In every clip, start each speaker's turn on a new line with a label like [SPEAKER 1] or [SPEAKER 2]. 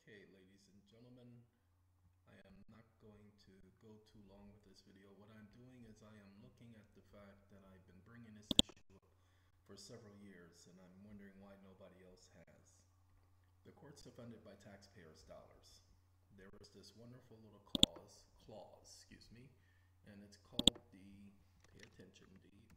[SPEAKER 1] Okay, ladies and gentlemen, I am not going to go too long with this video. What I'm doing is I am looking at the fact that I've been bringing this issue up for several years, and I'm wondering why nobody else has. The courts are funded by taxpayers' dollars. There is this wonderful little clause, and it's called the, pay attention, DOUBLEPARDYCLAUSE.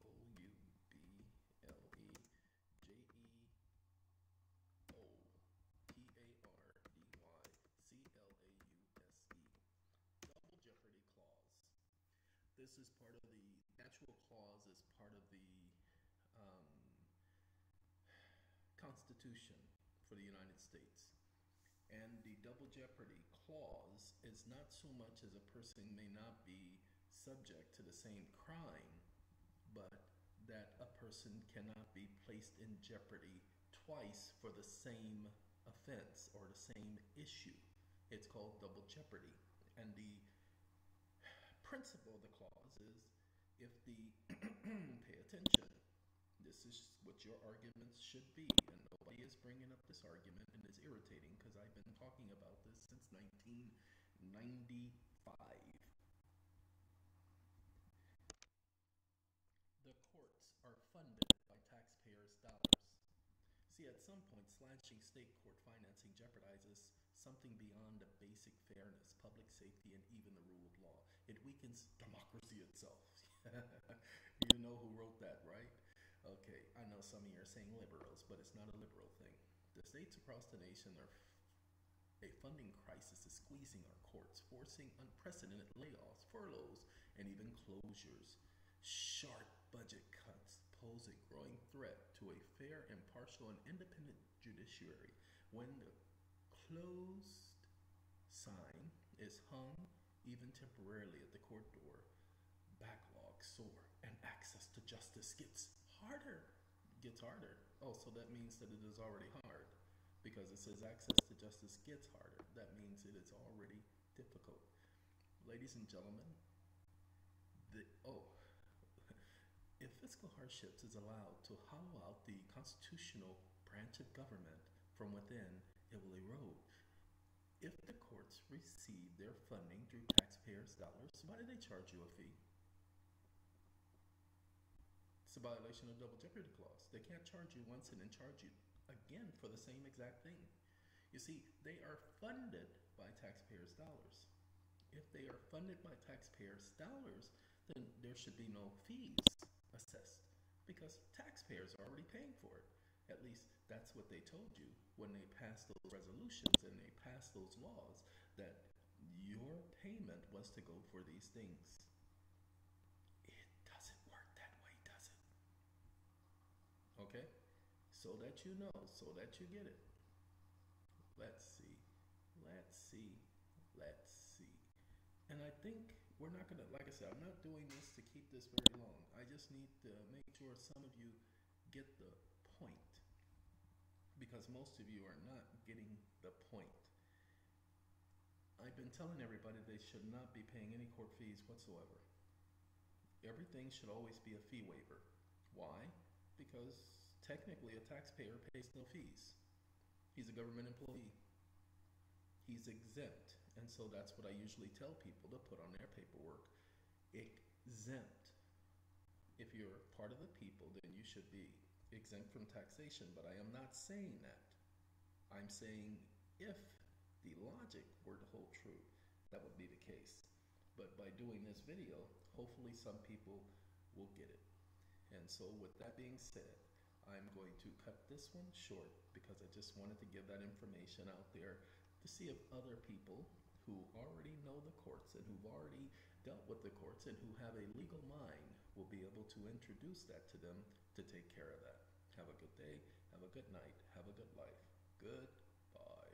[SPEAKER 1] Double Jeopardy Clause. This is part of the actual clause is part of the um, Constitution for the United States. And the double jeopardy clause is not so much as a person may not be subject to the same crime, but that a person cannot be placed in jeopardy twice for the same offense or the same issue. It's called double jeopardy. And the principle of the clause is if the, pay attention, this is what your arguments should be, and nobody is bringing up this argument, and it's irritating because I've been talking about this since 1995. The courts are funded by taxpayers' dollars. See, at some point, slashing state court financing jeopardizes something beyond the basic fairness, public safety, and even the rule of law. It weakens democracy itself. You know who wrote that, right? Okay, I know some of you are saying liberals, but it's not a liberal thing. The states across the nation are a funding crisis is squeezing our courts, forcing unprecedented layoffs, furloughs, and even closures. Sharp budget cuts pose a growing threat to a fair, impartial, and independent judiciary when the closed sign is hung even temporarily at the court door. Backlogs soar and access to justice gets harder. Oh, so that means that it is already hard because it says access to justice gets harder. That means it is already difficult. Ladies and gentlemen, if fiscal hardships is allowed to hollow out the constitutional branch of government from within, it will erode. If the courts receive their funding through taxpayers' dollars, why do they charge you a fee? It's a violation of double jeopardy clause. They can't charge you once and then charge you again for the same exact thing. You see, they are funded by taxpayers' dollars. If they are funded by taxpayers' dollars, then there should be no fees assessed because taxpayers are already paying for it. At least that's what they told you when they passed those resolutions and they passed those laws, that your payment was to go for these things. It doesn't work that way, does it? Okay? So that you know, so that you get it. Let's see. And I think we're not gonna, like I said, I'm not doing this to keep this very long. I just need to make sure some of you get the point, because most of you are not getting the point. I've been telling everybody they should not be paying any court fees whatsoever. Everything should always be a fee waiver. Why? Because technically a taxpayer pays no fees. He's a government employee. He's exempt, and so that's what I usually tell people to put on their paperwork. Exempt. If you're part of the people, then you should be exempt from taxation, but I am not saying that. I'm saying if the logic were to hold true, that would be the case. But by doing this video, hopefully some people will get it. And so with that being said, I'm going to cut this one short because I just wanted to give that information out there to see if other people who already know the courts and who've already dealt with the courts and who have a legal mind will be able to introduce that to them to take care of that. Have a good day, have a good night, have a good life. Goodbye.